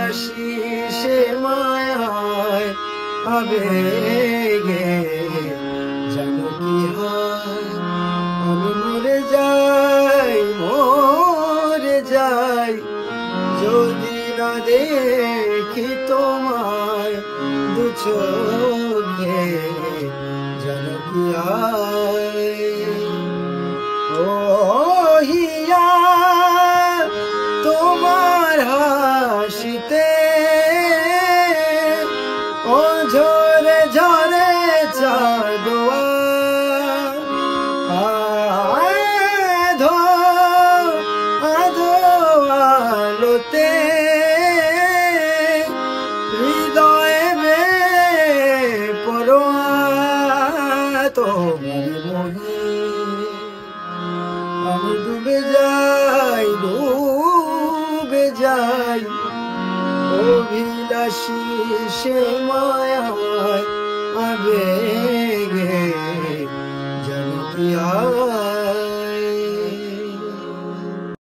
অভিলাষী সে মায়ায় আবেগে যেন কি হয় আমি মরে যাই যদি না দেখি তোমায় দু চোখে যেন কি হয় ও হিয়া তোমার হাসিতে ও ঝরে ঝরে চাঁদোয়া আলোতে হৃদয়ে বে পরোয়া তোমার মোহে আমি ডুবে যাই অভিলাষী সে মায়ায়